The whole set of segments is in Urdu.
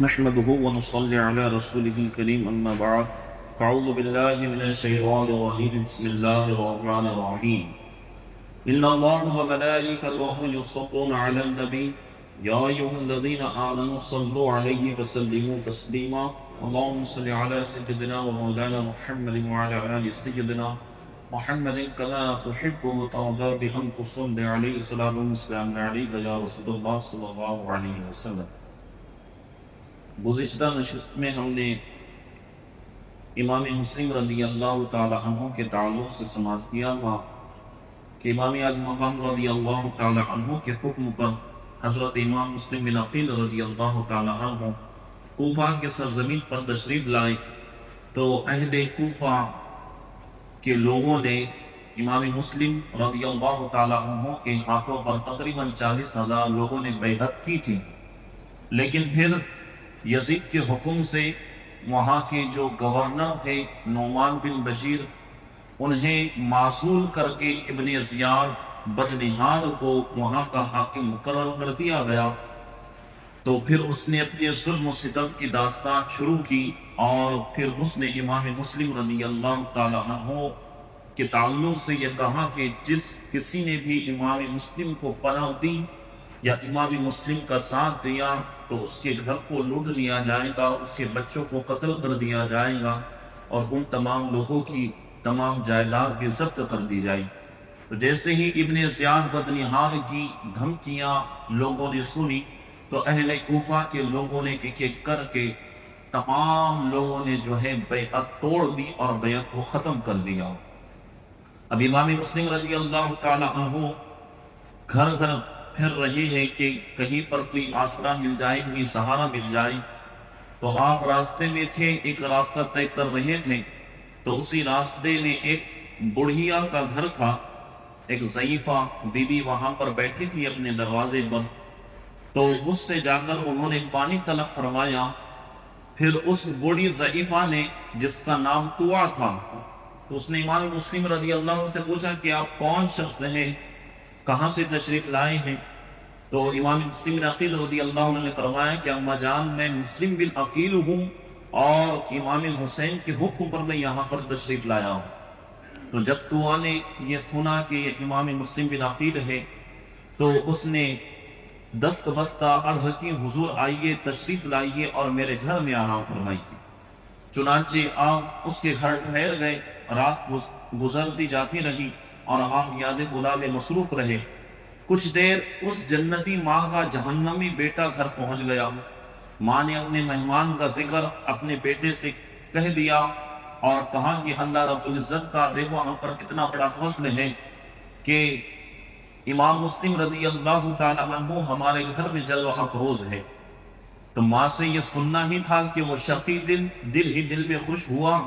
نحمده ونصلي على رسوله الكريم أما بعد فأعوذ بالله من الشيطان الرجيم بسم الله الرحمن الرحيم إن الله وملائكته يصلون على النبي يا أيها الذين آمنوا صلوا عليه وسلموا تسليما اللهم صل على سيدنا ومولانا محمد وعلى آل سيدنا محمد كما تحب وترضى بأن تصلي عليه الصلاة والسلام عليك يا رسول الله صلى الله عليه وسلم. گزشتہ نشست میں ہم نے امام مسلم رضی اللہ تعالی عنہ کے تعلق سے سماعت کیا ہوا کہ امام اعظم مقام رضی اللہ تعالی عنہ کے حکم پر حضرت امام مسلم بن عقیل رضی اللہ تعالی عنہ کوفہ کے سرزمین پر تشریف لائے تو اہل کوفہ کے لوگوں نے امام مسلم رضی اللہ تعالی عنہ کے ہاتھوں پر تقریباً 40,000 لوگوں نے بیعت کی تھی، لیکن پھر یزید کے حکم سے وہاں کے جو گورنر تھے نعمان بن بشیر، انہیں معزول کر کے ابن زیاد بدنہاد کو وہاں کا حاکم مقرر کر دیا گیا. تو پھر اس نے اپنے ظلم و ستم کی داستان شروع کی اور پھر اس نے امام مسلم رضی اللہ تعالی عنہ کے تعلق سے یہ کہا کہ جس کسی نے بھی امام مسلم کو پناہ دی یا امام مسلم کا ساتھ دیا تو اس کے گھر کو لوٹ لیا جائے گا، اس کے بچوں کو قتل کر دیا جائے گا اور ان تمام لوگوں کی تمام جائیداد بھی ضبط کر دی جائے. تو جیسے ہی ابن زیاد بدنہاد کی دھمکیاں لوگوں نے سنی تو اہل کوفہ کے لوگوں نے ایک ایک کر کے تمام لوگوں نے جو ہے بیعت توڑ دی اور بیعت کو ختم کر دیا. اب امام مسلم رضی اللہ تعالی عنہ گھر گھر پھر رہے ہیں کہ کہیں پر کوئی آسرا مل جائے، کوئی سہارا مل جائے. تو آپ راستے میں تھے، ایک راستہ طے کر رہے تھے تو اسی راستے میں ایک بڑھیا کا گھر تھا، ایک ضعیفہ بی بی وہاں پر بیٹھی تھی اپنے دروازے پر. تو اس سے جا کر انہوں نے پانی طلب فرمایا. پھر اس بوڑھی ضعیفہ نے جس کا نام طوا تھا تو اس نے امام مسلم رضی اللہ عنہ سے پوچھا کہ آپ کون شخص ہیں، کہاں سے تشریف لائے ہیں؟ تو امام مسلم بن عقیل رضی اللہ عنہ نے فرمایا کہ اما جان میں مسلم بن عقیل ہوں اور امام حسین کے حکم پر میں یہاں پر تشریف لایا ہوں. تو جب طوا نے یہ سنا کہ یہ امام مسلم بن عقیل ہے تو اس نے دست بستہ عرض کی حضور آئیے، تشریف لائیے اور میرے گھر میں آرام فرمائیے. چنانچہ آپ اس کے گھر ٹھہر گئے، رات گزرتی جاتی رہی اور آپ یاد خدا میں مصروف رہے. کچھ دیر اس جنتی ماں کا جہنمی بیٹا گھر پہنچ گیا. ماں نے اپنے مہمان کا ذکر اپنے بیٹے سے کہہ دیا اور کہا کہ اللہ رب العزت کا دیکھو ہم پر کتنا بڑا فضل ہے کہ امام مسلم رضی اللہ تعالی عنہ ہمارے گھر میں جلوہ افروز ہے. تو ماں سے یہ سننا ہی تھا کہ وہ شقی دل میں خوش ہوا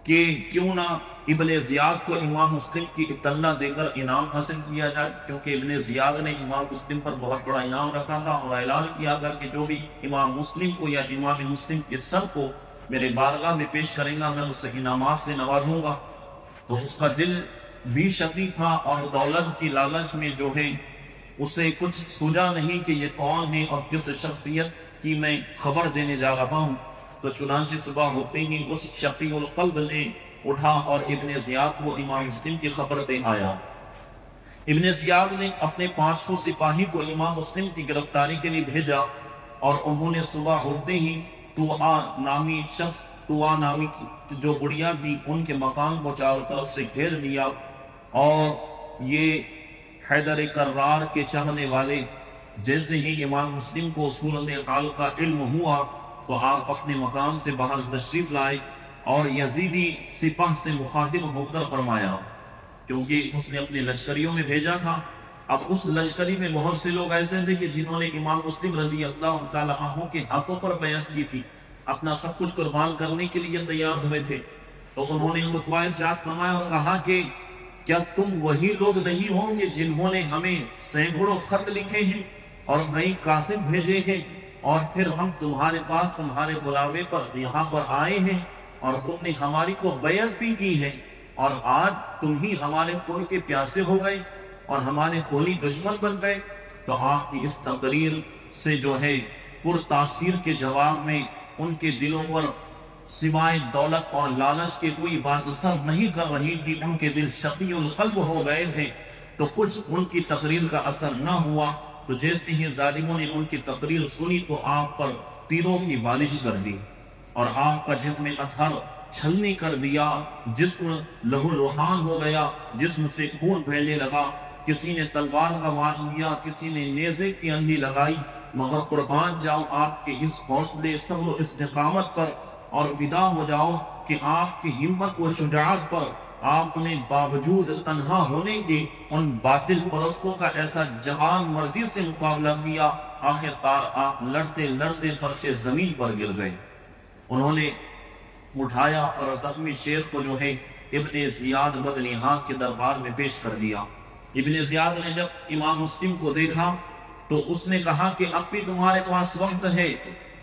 کہ کیوں نہ ابن زیاد کو امام مسلم کی اطلاع دے کر انعام حاصل کیا جائے، کیونکہ ابن زیاد نے امام مسلم پر بہت بڑا انعام رکھا تھا اور اعلان کیا تھا کہ جو بھی امام مسلم کو یا امام مسلم کے سر کو میرے بارگاہ میں پیش کرے گا میں اسے انعامات سے نوازوں گا. تو اس کا دل بھی شقی تھا اور دولت کی لالچ میں جو ہے اسے کچھ سوجا نہیں کہ یہ کون ہے اور کس شخصیت کی میں خبر دینے جا رہا ہوں. تو چنانچہ صبح ہوتے ہی اس شقی القلب نے اٹھا اور ابن زیاد کو امام مسلم کی خبر دے آیا. ابن زیاد نے اپنے 500 سپاہی کو امام مسلم کی گرفتاری کے لیے بھیجا اور انہوں نے صبح ہوتے ہی طوا نامی شخص، طوا نامی جو بڑھیا تھی، ان کے مکان کو چاروں طرف سے گھیر لیا. اور یہ حیدر کرار کے چاہنے والے جیسے ہی امام مسلم کو صورت حال کا علم ہوا تو آپ اپنے مقام سے باہر تشریف لائے اور یزیدی سپاہ سے مخاطب ہو کر فرمایا، کیونکہ اس نے اپنے لشکریوں میں بھیجا تھا. اب اس لشکری میں بہت سے لوگ ایسے تھے کہ جنہوں نے امام مسلم رضی اللہ تعالی عنہ کے ہاتھوں پر بیعت کی تھی، اپنا سب کچھ قربان کرنے کے لیے تیار ہوئے تھے. تو انہوں نے خطبہ ارشاد فرمایا اور کہا کہ کیا تم وہی لوگ نہیں ہوں گے جنہوں نے ہمیں سینکڑوں خط لکھے ہیں اور کئی قاصد بھیجے ہیں اور پھر ہم تمہارے پاس تمہارے بلاوے پر یہاں پر آئے ہیں اور تم نے ہماری کو بیعت بھی کی ہے اور آج تم ہی ہمارے خون کے پیاسے ہو گئے اور ہمارے خونی دشمن بن گئے. تو آپ کی اس تقریر سے جو ہے پرتاثیر کے جواب میں ان کے دلوں پر سوائے دولت اور لالچ کے کوئی بات اثر نہیں کر رہی تھی، ان کے دل شقی القلب ہو گئے تھے، تو کچھ ان کی تقریر کا اثر نہ ہوا، تو جیسے ہی ظالموں نے ان کی تقریر سنی تو آپ پر تیروں کی بارش کر دی اور آپ کا جسم اطہر چھلنی کر دیا، جسم لہو لہان ہو گیا، جسم سے خون بہنے لگا، کسی نے تلوار کا وار لیا، کسی نے نیزے کی انگلی لگائی، مگر قربان جاؤ آپ کے اس حوصلے صبر و استقامت پر اور فدا ہو جاؤ کہ آپ کی ہمت و شجاعت پر آپ نے باوجود تنہا ہونے کے ان باطل پرستوں کا ایسا جوان مردی سے مقابلہ کیا، آخر کار آپ لڑتے لڑتے فرش زمین پر گر گئے۔ انہوں نے اٹھایا اور زخمی شیر کو جو ہے ابن زیاد بدنہا کے دربار میں پیش کر دیا۔ ابن زیاد نے جب امام مسلم کو دیکھا تو اس نے کہا کہ اب بھی تمہارے پاس وقت ہے،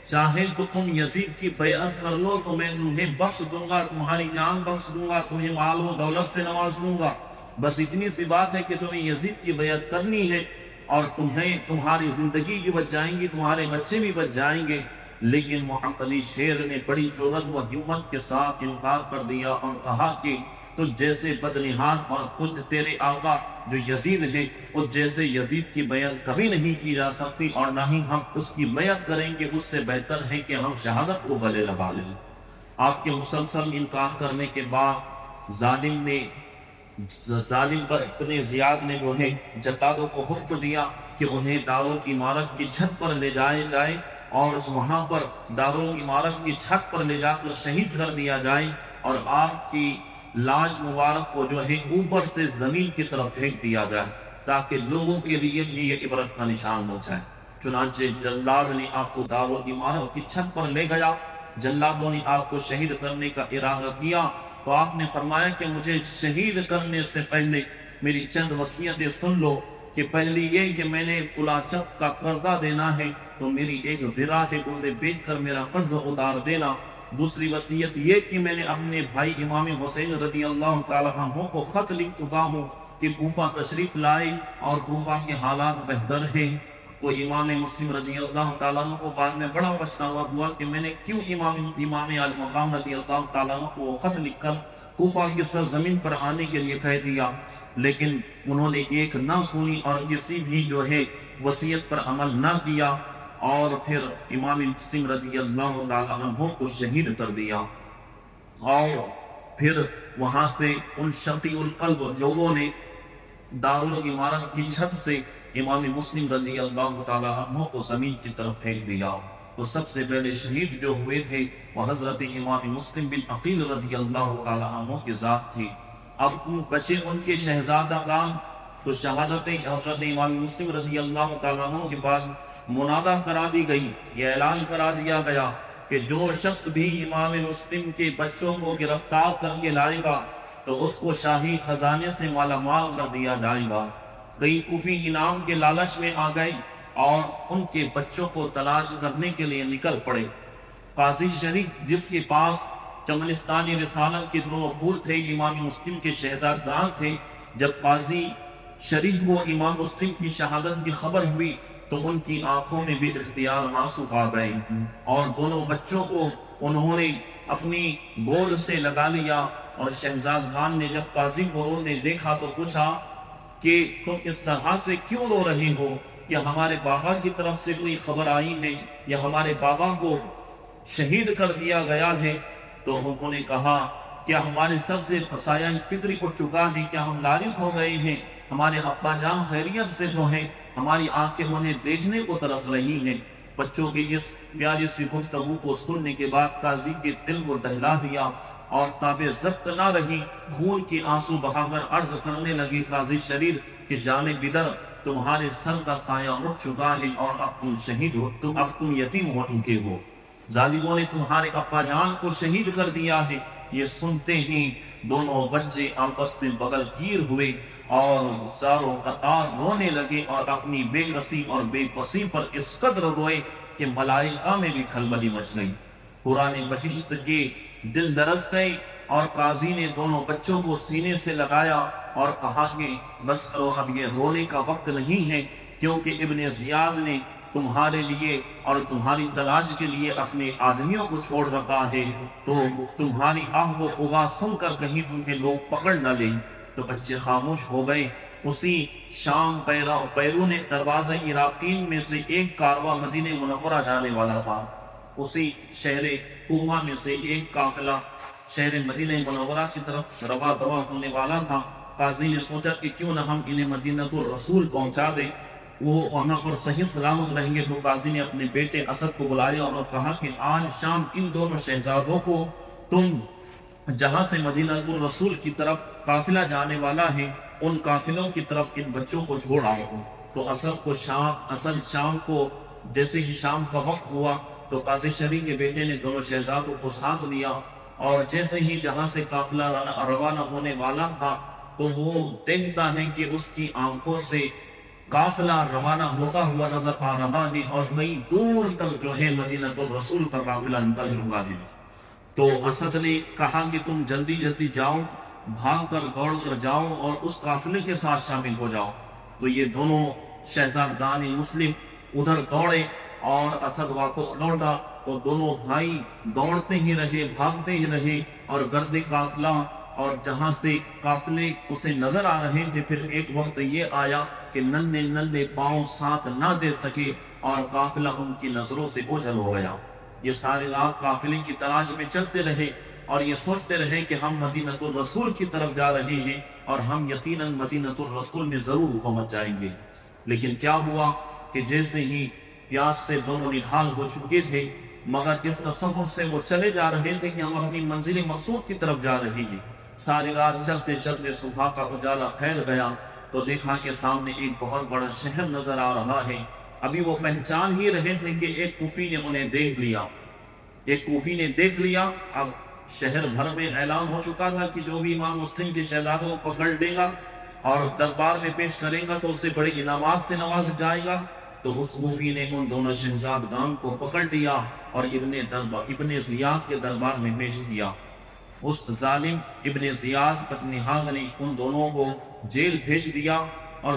چاہے تو تم یزید کی بیعت کر لو تو میں تمہیں بخش دوں گا، تمہاری جان بخش دوں گا، تمہیں مال و دولت سے نواز دوں گا، بس اتنی سی بات ہے کہ تمہیں یزید کی بیعت کرنی ہے اور تمہیں تمہاری زندگی بھی بچ جائیں گی، تمہارے بچے بھی بچ جائیں گے۔ لیکن معطلی شیر نے بڑی جرأت و ہمت کے ساتھ انکار کر دیا اور کہا کہ تو جیسے بدنہاد اور خود تیرے آقا جو یزید ہے اس جیسے یزید کی بیعت کبھی نہیں کی جا سکتی اور نہ ہی ہم اس کی بیعت کریں گے، اس سے بہتر ہے کہ ہم شہادت کو گلے لگا لیں۔ آپ کے مسلسل انکار کرنے کے بعد ظالم پر ابن زیاد نے جو ہے جلادوں کو حکم دیا کہ انہیں دارالعمارت کی چھت پر لے جائے اور وہاں پر دارالعمارت کی چھت پر لے جا کر شہید کر دیا جائے اور آپ کی لاش مبارک کو جو ہے اوپر سے زمین کی طرف پھینک دیا جائے تاکہ لوگوں کے لیے بھی یہ عبرت کا نشان ہو جائے۔ چنانچہ جلاد نے آپ کو دارالعمارت کی چھت پر لے گیا، جلادوں نے آپ کو شہید کرنے کا ارادہ کیا تو آپ نے فرمایا کہ مجھے شہید کرنے سے پہلے میری چند وصیتیں سن لو، کہ پہلی یہ کہ میں نے فلاں شخص کا قرضہ دینا ہے تو میری ایک زرہ ہے اسے بیچ کر میرا قرض اتار دینا، دوسری وصیت یہ کہ میں نے اپنے بھائی امام حسین رضی اللہ تعالیٰ عنہ کو خط لکھ چکا ہوں کہ کوفہ تشریف لائے اور کوفہ کے حالات بہتر ہیں۔ تو امام مسلم رضی اللہ تعالیٰ عنہ کو بعد میں بڑا پچھتاوا ہوا کہ میں نے کیوں امام علی مقام رضی اللہ تعالیٰ عنہ کو خط لکھ کر کوفہ کی سرزمین پر آنے کے لیے کہہ دیا، لیکن انہوں نے ایک نہ سنی اور کسی بھی جو ہے وصیت پر عمل نہ کیا اور پھر امام مسلم رضی اللہ تعالیٰ عنہ کو شہید کر دیا۔ اور پھر وہاں سے ان شقی القلب لوگوں نے دارالعمارت کی چھت سے امام مسلم رضی اللہ تعالیٰ عنہ کو زمین کی طرف پھینک دیا۔ تو سب سے پہلے شہید جو ہوئے تھے وہ حضرت امام مسلم بن عقیل رضی اللہ تعالیٰ عنہ کی ذات تھی۔ اب بچے ان کے شہزادہ گان، تو شہادت حضرت امام مسلم رضی اللہ تعالیٰ عنہ کے بعد منادہ کرا دی گئی، یہ اعلان کرا دیا گیا کہ جو شخص بھی امام مسلم کے بچوں کو گرفتار کر کے لائے گا تو اس کو شاہی خزانے سے مالا مال کر دیا جائے گا۔ کئی کوفی انعام کے لالچ میں آ گئے اور ان کے بچوں کو تلاش کرنے کے لیے نکل پڑے۔ قاضی شریف جس کے پاس چمنستانی رسالت کے دو پھول تھے، امام مسلم کے شہزادگان تھے، جب قاضی شریف کو امام مسلم کی شہادت کی خبر ہوئی تو ان کی آنکھوں میں بھی اختیار آنسو آ گئے اور دونوں بچوں کو انہوں نے اپنی گود سے لگا لیا۔ اور شہزادگان نے جب قاضی کو روتے دیکھا تو پوچھا کہ تم اس طرح سے کیوں رو رہے ہو، کہ ہمارے بابا کی طرف سے کوئی خبر آئی ہے یا ہمارے بابا کو شہید کر دیا گیا ہے؟ تو انہوں نے کہا کیا ہمارے سر سے سایہ فکری اٹھ چکا ہے، کیا ہم لالچ ہو گئے ہیں؟ ہمارے ابا جان خیریت سے جو ہیں، ہماری آنکھیں انہیں دیکھنے کو ترس رہی ہیں۔ بچوں کی اس پیاری سی گفتگو کو سننے کے بعد قاضی کے دل کو دہلا دیا اور تاب ضبط نہ رہی، خون کے آنسو بہا کر عرض کرنے لگی قاضی شریف کہ جانے بدر تمہارے سر کا سایہ اٹھ چکا ہے اور اب تم شہید ہو، اب تم یتیم ہو چکے ہو، ظالموں نے تمہارے ابا جان کو شہید کر دیا ہے۔ یہ سنتے ہی دونوں بچے آپس میں بغل گیر ہوئے اور زاروں قطار رونے لگے اور اپنی بے کسی اور بے بسی پر اس قدر روئے کہ ملائکہ میں بھی کھلبلی مچ گئی۔ قرآن بہشت کے دل درس گئے اور قاضی نے دونوں بچوں کو سینے سے لگایا اور کہا کہ بس کرو، اب یہ رونے کا وقت نہیں ہے، کیونکہ ابن زیاد نے تمہارے لیے اور تمہاری تلاش کے لیے اپنے آدمیوں کو چھوڑ رکھا ہے، تو تمہاری آہ و خدا سن کر کہیں تمہیں لوگ پکڑ نہ لیں۔ تو بچے خاموش ہو گئے۔ اسی شام بیرون دروازہ عراقین میں سے ایک کارواں مدینہ منورہ جانے والا تھا۔ اسی شہر کوفہ میں سے ایک قافلہ شہر مدینہ منورہ کی طرف رواں ہونے والا تھا۔ قاضی نے سوچا کہ کیوں نہ ہم انہیں مدینہ الرسول پہنچا دیں، وہ وہاں پر صحیح سلامت رہیں گے۔ تو قاضی نے اپنے بیٹے اسد کو بلایا اور کہا کہ آج شام ان دونوں شہزادوں کو تم جہاں سے مدینہ الرسول کی طرف قافلہ جانے والا ہے، ان قافلوں کی طرف ان بچوں کو چھوڑ آؤ۔ تو اسد شام کو جیسے ہی شام کا وقت ہوا تو قاضی شریف کے بیٹے نے دونوں شہزادوں کو ساتھ لیا، اور جیسے ہی جہاں سے قافلہ روانہ ہونے والا تھا تو وہ دیکھتا ہے کہ اس کی آنکھوں سے قافلہ روانہ ہوتا ہوا نظر آ رہا ہے، اور کئی دور تک جو ہے مدینہ الرسول کا قافلہ نکل چکا ہے۔ تو اسد نے کہا کہ تم جلدی جاؤ، بھاگ کر دوڑ کر جاؤ اور اس قافلے کے ساتھ شامل ہو جاؤ۔ تو یہ دونوں شہزادان مسلم ادھر دوڑے اور اسد واپس لوٹا، تو دونوں بھائی دوڑتے ہی رہے، بھاگتے ہی رہے، اور گرد قافلہ اور جہاں سے قافلے اسے نظر آ رہے تھے، پھر ایک وقت یہ آیا کہ ننھے پاؤں ساتھ نہ دے سکے اور قافلہ ان کی نظروں سے اوجھل ہو گیا۔ یہ سارے رات قافلے کی تلاش میں چلتے رہے اور یہ سوچتے رہے کہ ہم مدینہ الرسول کی طرف جا رہے ہیں اور ہم یقیناً مدینہ الرسول میں ضرور پہنچ جائیں گے۔ لیکن کیا ہوا کہ جیسے ہی پیاس سے دونوں نڈھال ہو چکے تھے، مگر اس تصور سے وہ چلے جا رہے تھے کہ ہم اپنی منزل مقصود کی طرف جا رہے ہیں۔ ساری رات چلتے چلتے صبح کا اجالا پھیل گیا تو دیکھا کہ سامنے ایک بہت بڑا شہر نظر آ رہا ہے۔ ابھی وہ پہچان ہی رہے تھے کہ ایک کوفی نے انہیں دیکھ لیا۔ اب شہر بھر میں اعلان ہو چکا تھا کہ جو بھی امام مسلم کے شہزادوں کو پکڑ لے گا اور دربار میں پیش کرے گا تو اسے بڑے انعامات سے نواز جائے گا۔ تو اس کوفی نے ان دونوں شہزادگان کو پکڑ لیا اور ابن زیاد کے دربار میں پیش کیا۔ اس ظالم ابن زیاد بدنہاد نے ان دونوں کو جیل بھیج دیا، اور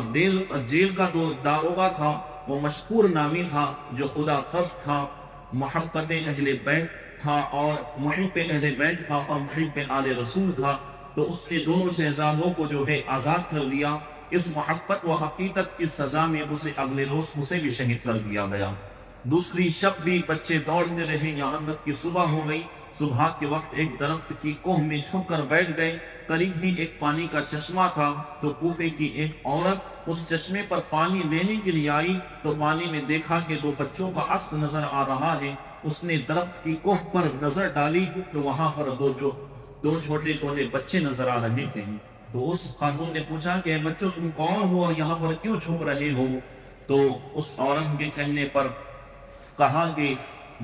جیل کا جو داروغہ تھا وہ مشکور نامی تھا، جو خدا ترس تھا، محبت اہل بیت تھا اور محب اہل بیت تھا اور محب آل رسول تھا۔ تو اس نے دونوں شہزادوں کو جو ہے آزاد کر دیا۔ اس محبت و حقیقت کی سزا میں اگلے روز اسے بھی شہید کر دیا گیا۔ دوسری شب بھی بچے دوڑتے رہے، یہاں تک کہ صبح ہو گئی۔ صبح کے وقت ایک درخت کی کوہ میں چھپ کر بیٹھ گئے۔ قریب ہی ایک پانی کا چشمہ تھا، تو کوفے کی ایک عورت اس چشمے پر پانی لینے کے لیے آئی تو پانی میں دیکھا کہ دو بچوں کا عکس نظر آ رہا ہے۔ اس نے درخت کی کوہ پر نظر ڈالی تو وہاں پر دو چھوٹے بچے نظر آ رہے تھے۔ تو اس خاتون نے پوچھا کہ بچوں تم کون ہو اور یہاں پر کیوں چھپ رہے ہو؟ تو اس عورت کے کہنے پر کہا کہ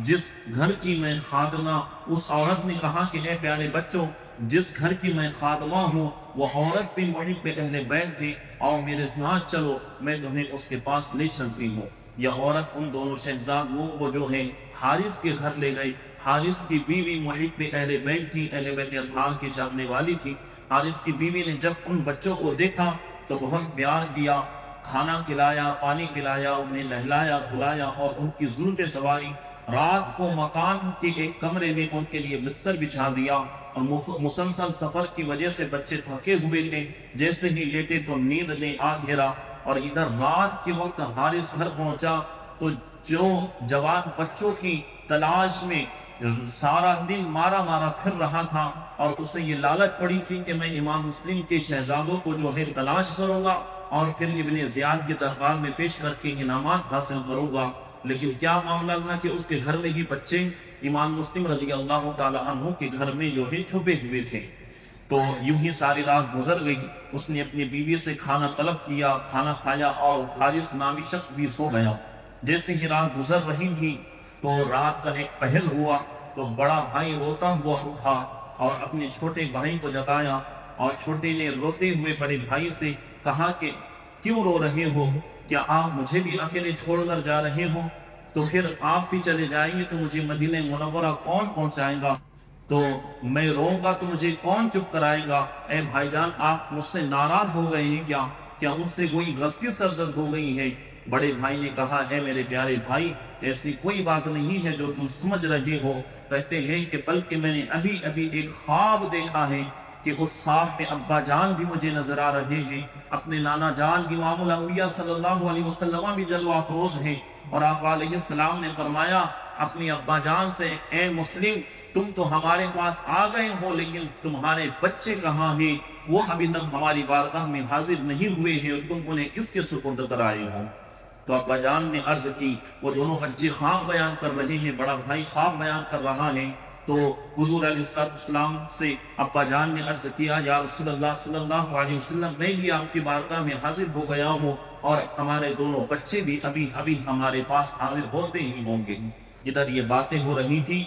جس گھر کی میں خادمہ، اس عورت نے کہا کہ اے پیارے بچوں، جس گھر کی میں خادمہ ہوں وہ عورت بھی محب پہ اہل بیت تھی، اور میرے ساتھ چلو، میں تمہیں اس کے پاس لے چلتی ہوں۔ یہ عورت ان دونوں شہزادوں کو جو ہے حارث کے گھر لے گئی۔ حارث کی بیوی محب پہ اہل بیت تھی، اہل بیت اطہار کی چاہنے والی تھی۔ حارث کی بیوی نے جب ان بچوں کو دیکھا تو بہت پیار کیا، کھانا کھلایا، پانی پلایا، انہیں نہلایا دھلایا اور ان کی زلفیں سواری۔ رات کو مکان کے ایک کمرے میں ان کے لیے بستر بچھا دیا، اور مسلسل سفر کی وجہ سے بچے تھکے ہوئے تھے۔ جیسے ہی لیٹے تو نیند نے آ گھیرا، اور ادھر رات کے وقت حارث گھر پہنچا تو جو جوان بچوں کی تلاش میں سارا دن مارا پھر رہا تھا، اور اسے یہ لالچ پڑی تھی کہ میں امام مسلم کے شہزادوں کو جو ہے تلاش کروں گا اور پھر ابن زیاد کے دربار میں پیش کر کے انعامات حاصل کروں گا۔ لیکن کیا معاملہ تھا کہ اس کے گھر میں ہی بچے امام مسلم رضی اللہ تعالی عنہ کے گھر میں جو ہے چھپے ہوئے تھے۔ تو یوں ہی ساری رات گزر گئی۔ اس نے اپنی بیوی سے کھانا طلب کیا، کھانا کھایا، اور حارث نامی شخص بھی سو گیا۔ جیسے ہی رات گزر رہی تھی تو رات کا ایک پہر ہوا تو بڑا بھائی روتا ہوا اٹھا اور اپنے چھوٹے بھائی کو جگایا، اور چھوٹے نے روتے ہوئے بڑے بھائی سے کہا کہ کیوں رو رہے ہو؟ کیا آپ مجھے بھی اکیلے چھوڑ کر جا رہے ہو؟ تو پھر آپ بھی چلے جائیں گے تو مجھے مدینہ منورہ کون پہنچائے گا؟ تو میں روؤں گا تو مجھے کون چپ کرائے گا؟ اے بھائی جان، آپ مجھ سے ناراض ہو گئے ہیں کیا مجھ سے کوئی غلطی سرزد ہو گئی ہے؟ بڑے بھائی نے کہا ہے میرے پیارے بھائی ایسی کوئی بات نہیں ہے جو تم سمجھ رہے ہو، کہتے ہیں کہ بلکہ میں نے ابھی ابھی ایک خواب دیکھا ہے کہ اس خواب میں ابا جان بھی مجھے نظر آ رہے ہیں، اپنے نانا جان امام الانبیاء صلی اللہ علیہ وسلم بھی جلوہ افروز ہیں، اور آقا علیہ السلام نے فرمایا اپنی ابا جان سے اے مسلم تم تو ہمارے پاس آ گئے ہو لیکن تمہارے بچے کہاں ہیں، وہ ابھی تک ہماری بارگاہ میں حاضر نہیں ہوئے ہیں اور تم انہیں کس کے سپرد کرائے ہو۔ تو ابا جان نے عرض کی، وہ دونوں بچے خواب بیان کر رہے ہیں، بڑا بھائی خواب بیان کر رہا ہے، تو حضور علیہ السلام سے ابا جان نے عرض کیا یا رسول اللہ صلی اللہ علیہ وسلم میں بھی آپ کی بارگاہ میں حاضر ہو گیا ہوں اور ہمارے دونوں بچے بھی ابھی ہمارے پاس حاضر ہوتے ہی ہوں گے۔ ادھر یہ باتیں ہو رہی تھی،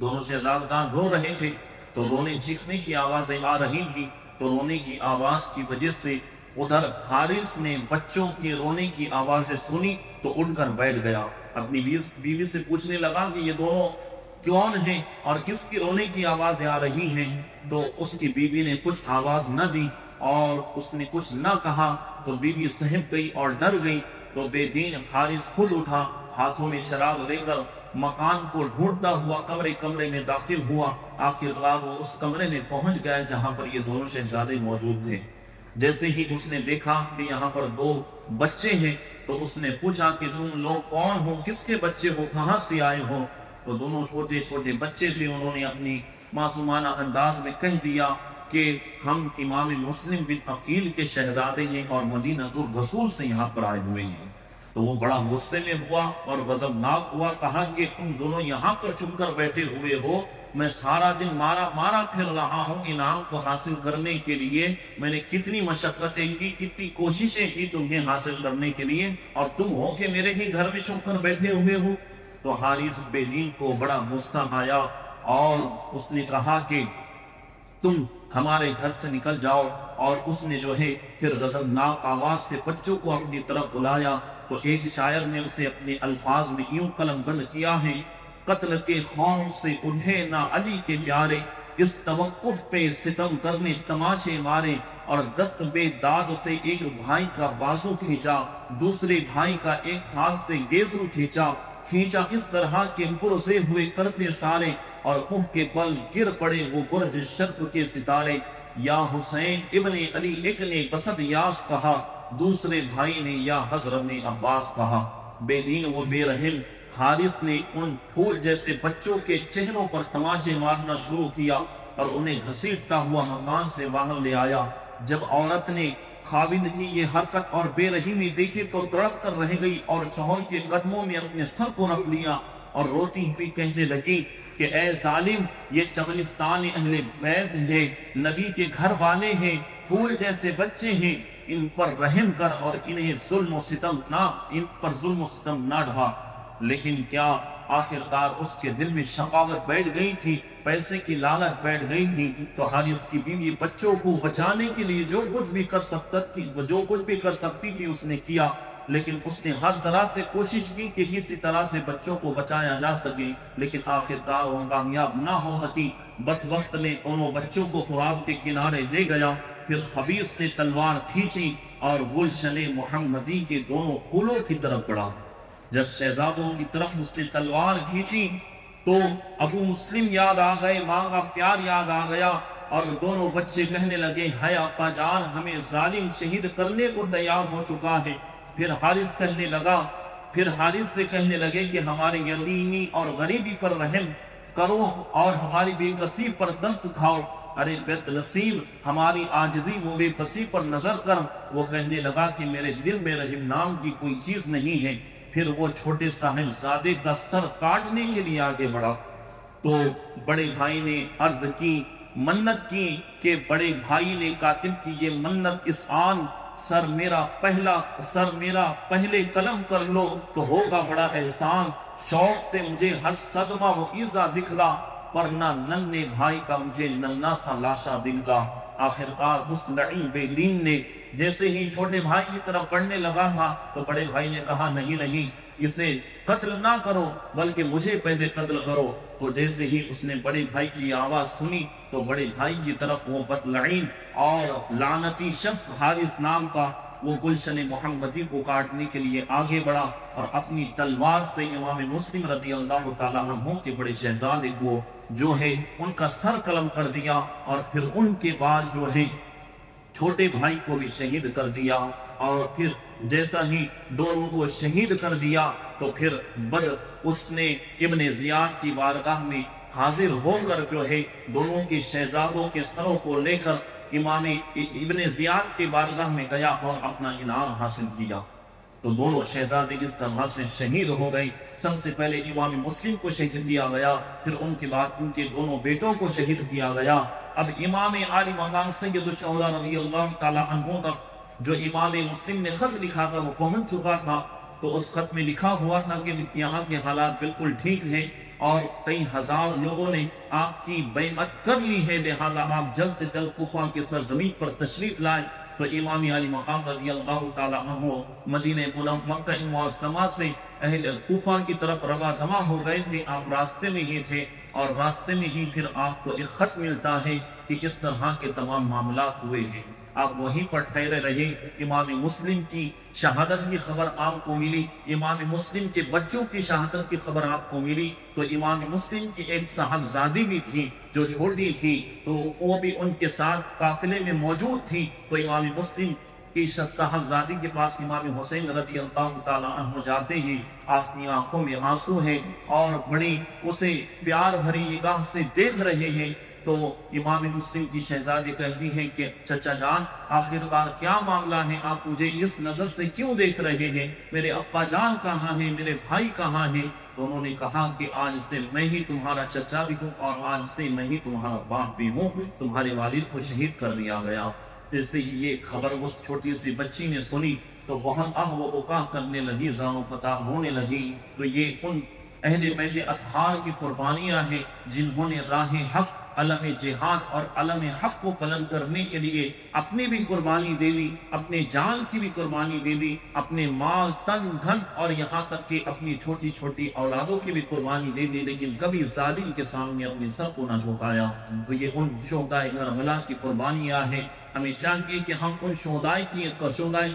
دونوں شہزادگان رو رہے تھے تو رونے چیخنے کی آوازیں آ رہی تھی، تو رونے کی آواز کی وجہ سے ادھر حارث نے بچوں کے رونے کی آوازیں سنی تو اٹھ کر بیٹھ گیا، اپنی بیوی سے پوچھنے لگا کہ یہ دونوں کون ہیں اور کس کی رونے کی آوازیں آ رہی ہیں، تو اس کی بیوی نے کچھ آواز نہ دی اور اس نے کچھ نہ کہا، تو بیوی سہم گئی اور ڈر گئی، تو بے دین حارث خود اٹھا، ہاتھوں میں چراغ لے کر مکان کو ڈھونڈتا ہوا کمرے میں داخل ہوا، آخرکار وہ اس کمرے میں پہنچ گیا جہاں پر یہ دونوں شہزادے موجود تھے۔ جیسے ہی اس نے دیکھا کہ یہاں پر دو بچے ہیں تو اس نے پوچھا کہ تم لوگ کون ہو، کس کے بچے ہو، کہاں سے آئے ہو، تو دونوں چھوٹے چھوٹے بچے تھے، انہوں نے اپنی معصومانہ انداز میں کہہ دیا کہ ہم امام مسلم بن عقیل کے شہزادے ہیں اور مدینہ الرسول سے یہاں پر آئے ہوئے ہیں۔ تو وہ بڑا غصے میں ہوا اور غضبناک ہوا، کہا کہ تم دونوں یہاں پر چھپ کر بیٹھے ہوئے ہو، میں سارا دن مارا پھر رہا ہوں انعام کو حاصل کرنے کے لیے، میں نے کتنی مشقتیں کی، کتنی کوششیں کی تمہیں حاصل کرنے کے لیے، اور تم ہو کہ میرے ہی گھر میں چھپ کر بیٹھے ہوئے ہو۔ تو حارث بے دین کو بڑا غصہ آیا اور اس نے کہا کہ تم ہمارے گھر سے نکل جاؤ، اور اس نے جو ہے پھر غضبناک آواز سے بچوں کو اپنی طرف بلایا، تو ایک شاعر نے اسے اپنے الفاظ میں یوں قلم بند کیا ہے، قتل کے خوف سے انہیں نہ علی کے پیارے، اس توقف پہ ستم کرنے تماچے مارے، اور دست بے داد سے ایک بھائی کا بازو کھینچا، دوسرے بھائی کا ایک ہاتھ سے گیسو کھینچا اس طرح کے پرسے ہوئے کرتے سارے، اور کوہ کے بل گر پڑے وہ برج شرق کے ستارے، یا حسین ابن علی ایک نے بسط یاس کہا، دوسرے بھائی نے یا حضرت عباس کہا۔ بے دین و بے رحم حارث نے ان پھول جیسے بچوں کے چہروں پر تماچے مارنا شروع کیا اور انہیں گھسیٹتا ہوا مکان سے باہر لے آیا۔ جب عورت نے خاوند کی یہ حرکت اور بے رحمی دیکھی تو تڑپ کر رہ گئی اور شوہر کے قدموں میں اپنے سر کو رکھ لیا اور روتی ہوئی کہنے لگی کہ اے ظالم، یہ چغلستان اہل بیت ہے، نبی کے گھر والے ہیں، پھول جیسے بچے ہیں، ان پر رحم کر اور ان پر ظلم و ستم نہ ڈھا۔ لیکن کیا آخرکار اس کے دل میں شقاوت بیٹھ گئی تھی، پیسے کی لالچ بیٹھ گئی تھی، تو حارث کی بیوی بچوں کو بچانے کے لیے جو کچھ بھی کر سکتی تھی اس نے کیا، لیکن اس نے ہر طرح سے کوشش کی کہ کسی طرح سے بچوں کو بچایا جا سکے، لیکن آخرکار وہ کامیاب نہ ہو سکی۔ بدبخت نے انہوں بچوں کو فرات کے کنارے لے گیا، پھر خبیث نے تلوار کھینچی اور گلشن محمدی کے دونوں پھولوں کی طرف بڑھا۔ جب شہزادوں کی طرف اس نے تلوار کھینچی تو ابو مسلم یاد آ گئے، ماں کا پیار یاد آ گیا، اور دونوں بچے کہنے لگے ہے ابا جان ہمیں ظالم شہید کرنے کو تیار ہو چکا ہے۔ پھر حارث سے کہنے لگے کہ ہمارے یتیمی اور غریبی پر رحم کرو اور ہماری بے کسی پر ترس کھاؤ، ارے بد نصیب ہماری عاجزی و بے کسی پر نظر کر۔ وہ کہنے لگا کہ میرے دل میں رحم نام کی کوئی چیز نہیں ہے۔ پھر وہ چھوٹے صاحبزادے کا سر کاٹنے کے لیے آگے بڑھا تو بڑے بھائی نے عرض کی، منت کی کہ بڑے بھائی نے قاتل کی یہ منت اس آن، سر میرا پہلے قلم کر لو تو ہوگا بڑا احسان، شوق سے مجھے ہر صدمہ و ایزا دکھلا، ورنہ ننھے بھائی کا مجھے ننھا سا لاشا دکھلا۔ آخرکار اس لعین بے دین نے جیسے ہی چھوٹے بھائی کی طرف پڑھنے لگا تھا تو بڑے بھائی نے کہا نہیں اسے قتل نہ کرو بلکہ مجھے پہلے قتل کرو۔ تو جیسے ہی اس نے بڑے بھائی کی آواز سنی تو بڑے بھائی کی طرف وہ بدلعین اور لعنتی شخص حارث نام کا وہ گلشن محمدی کو کاٹنے کے لیے آگے بڑھا اور اپنی تلوار سے امام مسلم رضی اللہ تعالیٰ عنہ کے بڑے شہزادے کو جو ہے ان کا سر قلم کر دیا، اور پھر ان کے بعد جو ہے چھوٹے بھائی کو بھی شہید کر دیا، اور پھر جیسا ہی دونوں کو شہید کر دیا تو پھر بدر اس نے ابن زیاد کی بارگاہ میں حاضر ہو کر جو ہے دونوں کے شہزادوں کے سروں کو لے کر امام ابن زیاد کی بارگاہ میں گیا اور اپنا انعام حاصل کیا۔ تو دونوں شہزادے اس طرح سے شہید ہو گئے۔ سب سے پہلے امام مسلم کو شہید کیا گیا، پھر ان کے بعد ان کے دونوں بیٹوں کو شہید کیا گیا۔ اب امام عالی مقام سید الشہداء رضی اللہ تعالیٰ عنہ تک جو امام مسلم نے خط لکھا تھا وہ پہنچ چکا تھا، تو اس خط میں لکھا ہوا تھا کہ یہاں کے حالات بالکل ٹھیک ہیں اور کئی ہزار لوگوں نے آپ کی بیعت کر لی ہے، لہذا آپ جلد سے جلد کوفہ کے سرزمین پر تشریف لائیں۔ تو امام علی مقام رضی اللہ تعالیٰ عنہ مدینہ مکہ معظمہ سے اہل کوفہ کی طرف رواں جمع ہو گئے تھے، آپ راستے میں ہی تھے، اور راستے میں ہی پھر آپ کو ایک خط ملتا ہے کہ اس طرح کے تمام معاملات ہوئے ہیں۔ آپ وہیں پر ٹھہرے رہے، امام مسلم کی شہادت کی خبر آپ کو ملی، امام مسلم کے بچوں کی شہادت کی خبر آپ کو ملی، تو امام مسلم کی ایک صاحبزادی بھی تھی جو چھوٹی تھی، تو وہ بھی ان کے ساتھ قافلے میں موجود تھی۔ تو امام مسلم کی صاحبزادی کے پاس امام حسین رضی اللہ تعالیٰ عنہ جاتے ہی آپ کی آنکھوں میں آنسو ہیں اور بڑی اسے پیار بھری نگاہ سے دیکھ رہے ہیں۔ تو امام مسلم کی شہزادی کہتی ہے کہ چچا جان آخر بار کیا معاملہ ہے، آپ مجھے اس نظر سے کیوں دیکھ رہے ہیں، میرے ابا جان کہاں ہیں، میرے بھائی کہاں ہیں؟ تو انہوں نے کہا کہ آج سے میں ہی تمہارا چچا بھی ہوں اور آج سے میں ہی تمہارا باپ بھی ہوں، تمہارے والد کو شہید کر دیا گیا۔ جیسے یہ خبر اس چھوٹی سی بچی نے سنی تو بہت آہ و بکا کرنے لگی، زاروں پتہ ہونے لگی۔ تو یہ ان اہل بیت اطہار کی قربانیاں ہیں جنہوں نے راہ حق، علم جہاد اور علم حق کو بلند کرنے کے لیے اپنی بھی قربانی دے دی، اپنے جان کی بھی قربانی دے دی، اپنے مال تن دھن اور یہاں تک کہ اپنی چھوٹی چھوٹی اولادوں کی بھی قربانی دے دی، لیکن کبھی ظالم کے سامنے اپنے سر کو نہ جھکایا۔ تو یہ ان شہداء کربلا کی قربانیاں ہیں۔ ہمیں چاہیے کہ ہم ان شہداء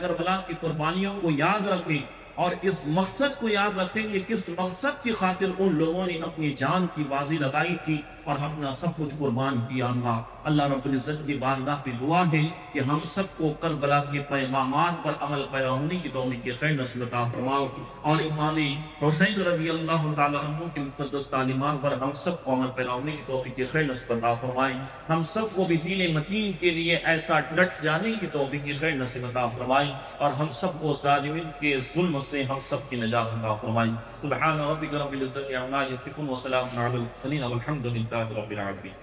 کربلا کی قربانیوں کو یاد رکھیں اور اس مقصد کو یاد رکھیں کہ کس مقصد کی خاطر ان لوگوں نے اپنی جان کی بازی لگائی تھی اور اپنا سب کچھ قربان کیا تھا۔ اللہ رب العزت کی بارگاہ پہ دعا ہے کہ ہم سب کو کربلا کے پیغامات پر عمل پیرا ہونے کی توفیق کی خیر نصیب عطا فرماؤ، اور امام حسین رضی اللہ تعالیٰ عنہ کی مقدس تعلیمات پر ہم سب کو عمل پیرا ہونے کی توفیق کی خیر نصیب عطا فرمائے۔ ہم سب کو بھی دین متین کے لیے ایسا ڈٹ جانے کی توفیق کی خیر نصیب عطا فرمائے، اور ہم سب کو ظالمین کے ظلم سے ہم سب کی نجات عطا فرمائے۔ سبحان ربک رب العزت عما یصفون وسلام علی المرسلین والحمد للہ رب العالمین۔